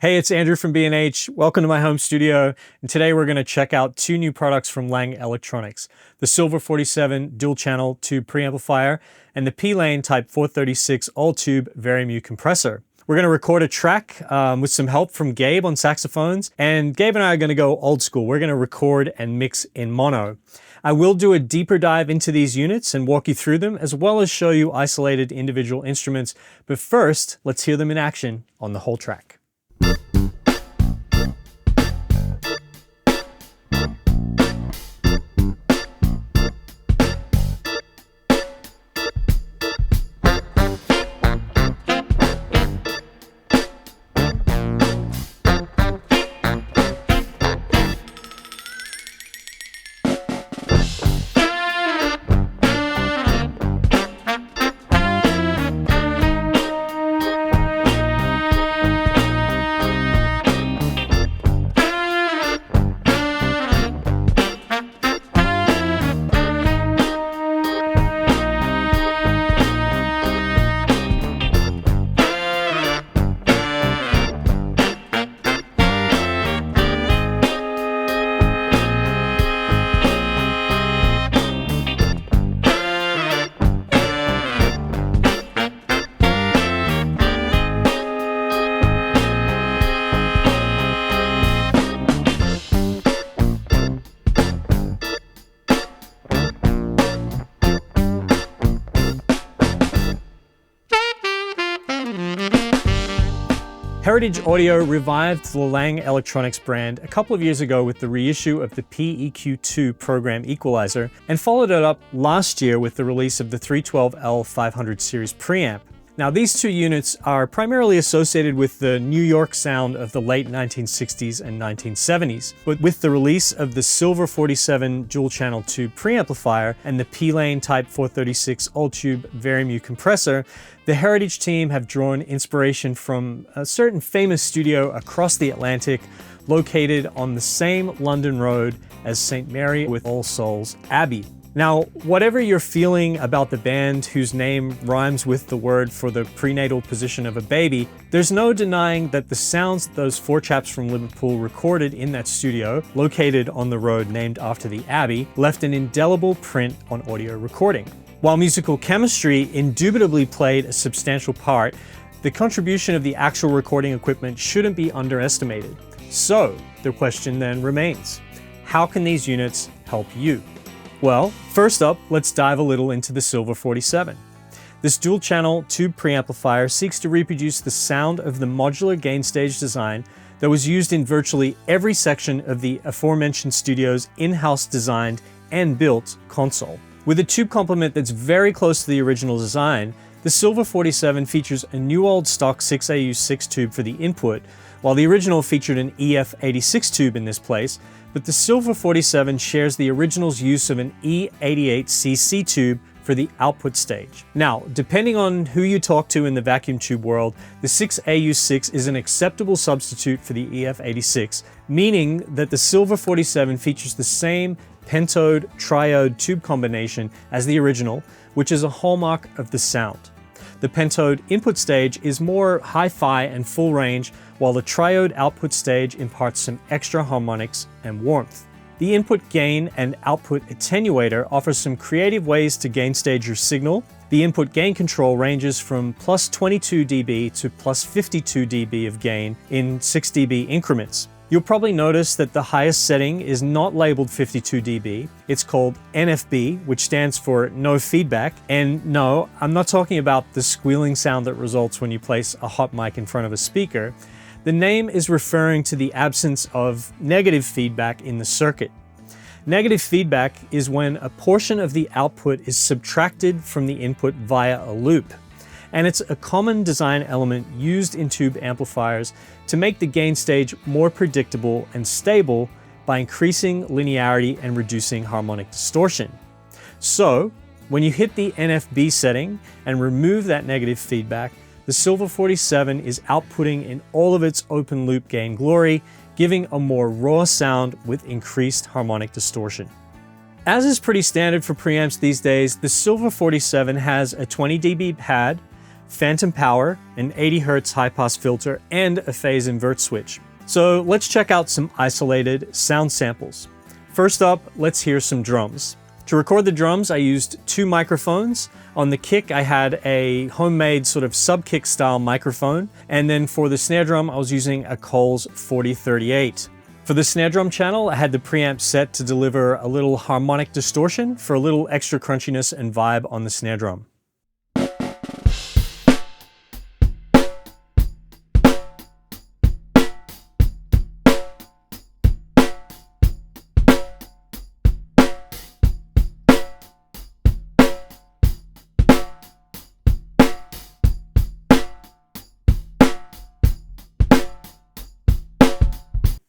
Hey, it's Andrew from B&H. Welcome to my home studio. And today we're going to check out two new products from Lang Electronics, the Silverr 47 dual channel tube preamplifier and the P.Lane Type 436 all tube Vari-Mu compressor. We're going to record a track with some help from Gabe on saxophones, and Gabe and I are going to go old school. We're going to record and mix in mono. I will do a deeper dive into these units and walk you through them, as well as show you isolated individual instruments. But first, let's hear them in action on the whole track. Heritage Audio revived the Lang Electronics brand a couple of years ago with the reissue of the PEQ2 program equalizer, and followed it up last year with the release of the 312L 500 series preamp. Now, these two units are primarily associated with the New York sound of the late 1960s and 1970s, but with the release of the Silverr 47 dual channel tube preamplifier and the P.Lane Type 436 all tube Vari-Mu compressor, the Heritage team have drawn inspiration from a certain famous studio across the Atlantic, located on the same London road as St. Mary with All Souls Abbey. Now, whatever you're feeling about the band whose name rhymes with the word for the prenatal position of a baby, there's no denying that the sounds that those four chaps from Liverpool recorded in that studio, located on the road named after the Abbey, left an indelible print on audio recording. While musical chemistry indubitably played a substantial part, the contribution of the actual recording equipment shouldn't be underestimated. So, the question then remains, how can these units help you? Well, first up, let's dive a little into the Silverr 47. This dual-channel tube preamplifier seeks to reproduce the sound of the modular gain stage design that was used in virtually every section of the aforementioned studio's in-house designed and built console. With a tube complement that's very close to the original design, the Silverr 47 features a new old stock 6AU6 tube for the input, while the original featured an EF86 tube in this place, but the Silverr 47 shares the original's use of an E88CC tube for the output stage. Now, depending on who you talk to in the vacuum tube world, the 6AU6 is an acceptable substitute for the EF86, meaning that the Silverr 47 features the same pentode triode tube combination as the original, which is a hallmark of the sound. The pentode input stage is more hi-fi and full range, while the triode output stage imparts some extra harmonics and warmth. The input gain and output attenuator offers some creative ways to gain stage your signal. The input gain control ranges from plus 22 dB to plus 52 dB of gain in 6 dB increments. You'll probably notice that the highest setting is not labeled 52 dB. It's called NFB, which stands for no feedback. And no, I'm not talking about the squealing sound that results when you place a hot mic in front of a speaker. The name is referring to the absence of negative feedback in the circuit. Negative feedback is when a portion of the output is subtracted from the input via a loop. And it's a common design element used in tube amplifiers to make the gain stage more predictable and stable by increasing linearity and reducing harmonic distortion. So, when you hit the NFB setting and remove that negative feedback, the Silverr 47 is outputting in all of its open loop gain glory, giving a more raw sound with increased harmonic distortion. As is pretty standard for preamps these days, the Silverr 47 has a 20 dB pad, phantom power, an 80 Hz high-pass filter, and a phase invert switch. So let's check out some isolated sound samples. First up, let's hear some drums. To record the drums, I used 2 microphones. On the kick, I had a homemade sort of sub-kick style microphone. And then for the snare drum, I was using a Coles 4038. For the snare drum channel, I had the preamp set to deliver a little harmonic distortion for a little extra crunchiness and vibe on the snare drum.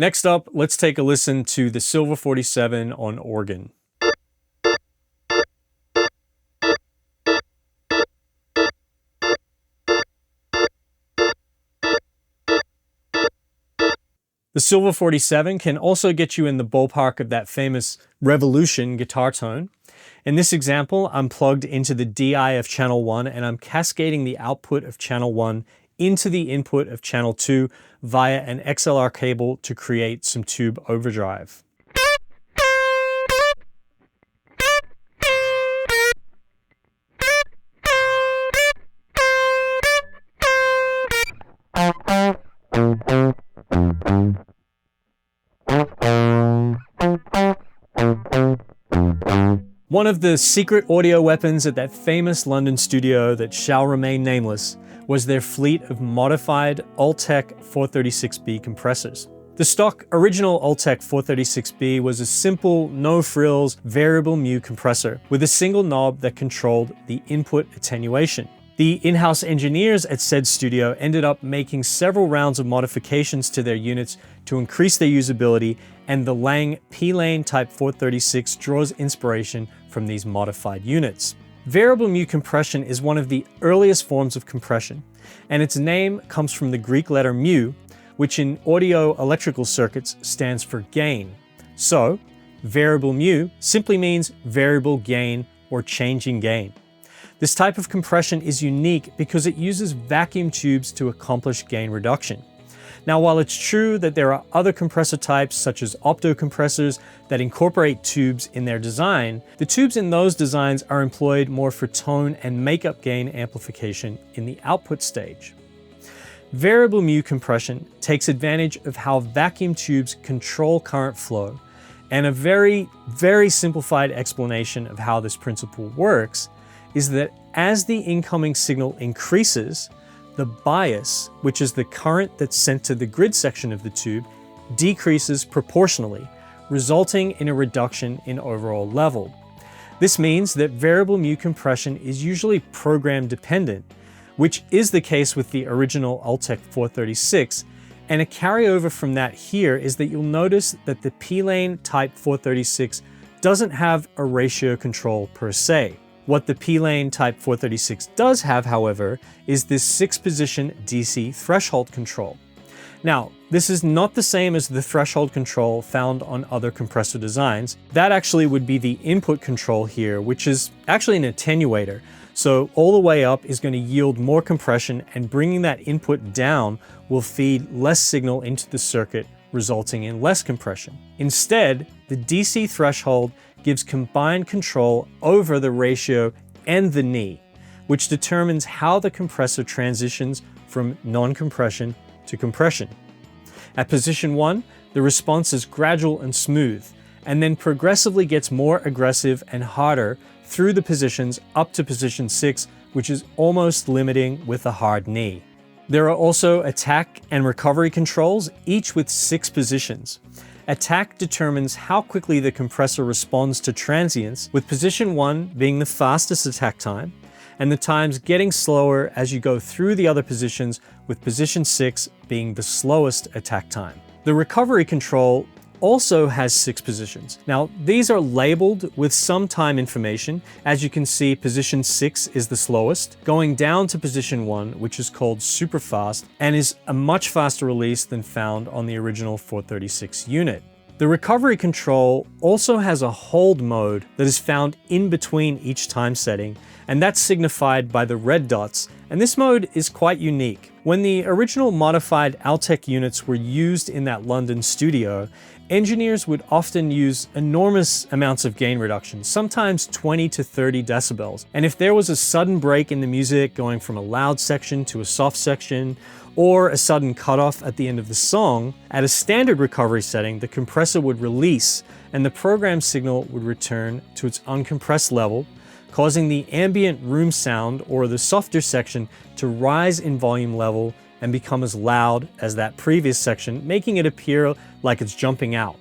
Next up, let's take a listen to the Silverr 47 on organ. The Silverr 47 can also get you in the ballpark of that famous Revolution guitar tone. In this example, I'm plugged into the DI of channel 1 and I'm cascading the output of channel 1 into the input of channel 2 via an XLR cable to create some tube overdrive. One of the secret audio weapons at that famous London studio that shall remain nameless was their fleet of modified ALTEC 436B compressors. The stock original ALTEC 436B was a simple, no-frills, variable mu compressor with a single knob that controlled the input attenuation. The in-house engineers at said studio ended up making several rounds of modifications to their units to increase their usability, and the Lang P.Lane Type 436 draws inspiration from these modified units. Variable mu compression is one of the earliest forms of compression, and its name comes from the Greek letter mu, which in audio electrical circuits stands for gain. So, variable mu simply means variable gain or changing gain. This type of compression is unique because it uses vacuum tubes to accomplish gain reduction. Now, while it's true that there are other compressor types, such as opto compressors, that incorporate tubes in their design, the tubes in those designs are employed more for tone and makeup gain amplification in the output stage. Variable mu compression takes advantage of how vacuum tubes control current flow, and a very, very simplified explanation of how this principle works is that as the incoming signal increases, the bias, which is the current that's sent to the grid section of the tube, decreases proportionally, resulting in a reduction in overall level. This means that variable mu compression is usually program dependent, which is the case with the original ALTEC 436, and a carryover from that here is that you'll notice that the P.Lane Type 436 doesn't have a ratio control per se. What the P.Lane Type 436 does have, however, is this 6-position DC threshold control. Now, this is not the same as the threshold control found on other compressor designs. That actually would be the input control here, which is actually an attenuator. So all the way up is going to yield more compression, and bringing that input down will feed less signal into the circuit, resulting in less compression. Instead, the DC threshold gives combined control over the ratio and the knee, which determines how the compressor transitions from non-compression to compression. At position 1, the response is gradual and smooth, and then progressively gets more aggressive and harder through the positions up to position 6, which is almost limiting with a hard knee. There are also attack and recovery controls, each with 6 positions. Attack determines how quickly the compressor responds to transients, with position 1 being the fastest attack time, and the times getting slower as you go through the other positions, with position 6 being the slowest attack time. The recovery control also has 6 positions. Now, these are labeled with some time information. As you can see, position 6 is the slowest, going down to position 1, which is called super fast, and is a much faster release than found on the original 436 unit. The recovery control also has a hold mode that is found in between each time setting, and that's signified by the red dots, and this mode is quite unique. When the original modified ALTEC units were used in that London studio, engineers would often use enormous amounts of gain reduction, sometimes 20 to 30 decibels. And if there was a sudden break in the music going from a loud section to a soft section, or a sudden cutoff at the end of the song, at a standard recovery setting, the compressor would release and the program signal would return to its uncompressed level, causing the ambient room sound or the softer section to rise in volume level and become as loud as that previous section, making it appear like it's jumping out.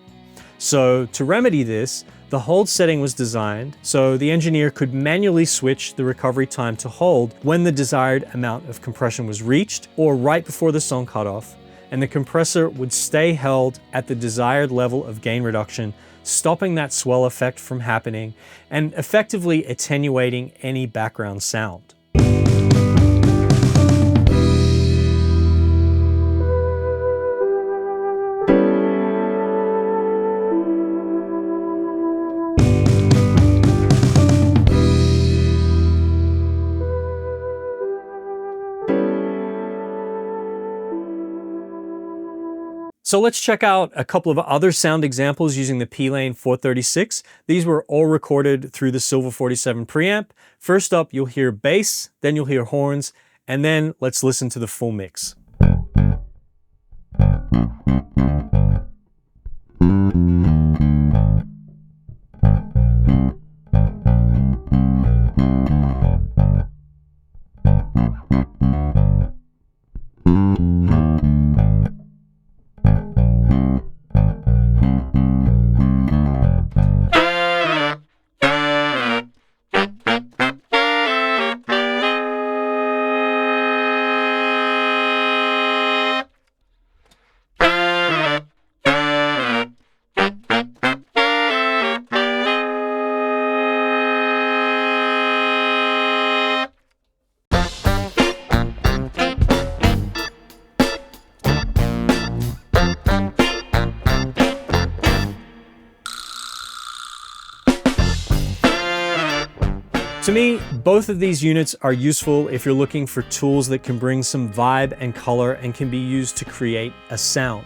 So to remedy this, the hold setting was designed so the engineer could manually switch the recovery time to hold when the desired amount of compression was reached or right before the song cut off, and the compressor would stay held at the desired level of gain reduction, stopping that swell effect from happening and effectively attenuating any background sound. So let's check out a couple of other sound examples using the P.Lane 436. These were all recorded through the Silverr 47 preamp. First up, you'll hear bass, then you'll hear horns, and then let's listen to the full mix. To me, both of these units are useful if you're looking for tools that can bring some vibe and color and can be used to create a sound.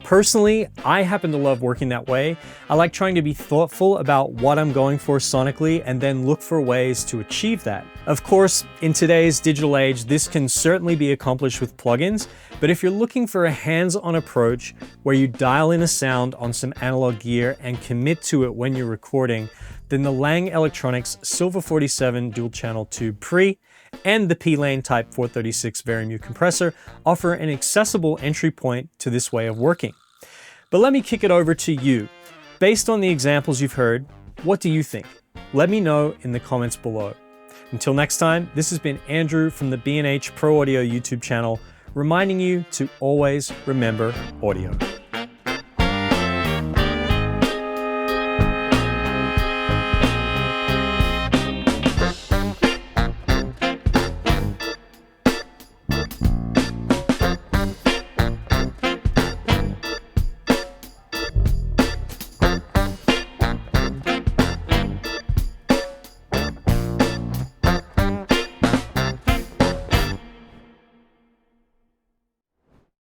Personally, I happen to love working that way. I like trying to be thoughtful about what I'm going for sonically and then look for ways to achieve that. Of course, in today's digital age, this can certainly be accomplished with plugins, but if you're looking for a hands-on approach where you dial in a sound on some analog gear and commit to it when you're recording, then the Lang Electronics Silverr 47 dual channel tube pre and the P.Lane Type 436 Vari-Mu compressor offer an accessible entry point to this way of working. But let me kick it over to you. Based on the examples you've heard, what do you think? Let me know in the comments below. Until next time, this has been Andrew from the B&H Pro Audio YouTube channel, reminding you to always remember audio.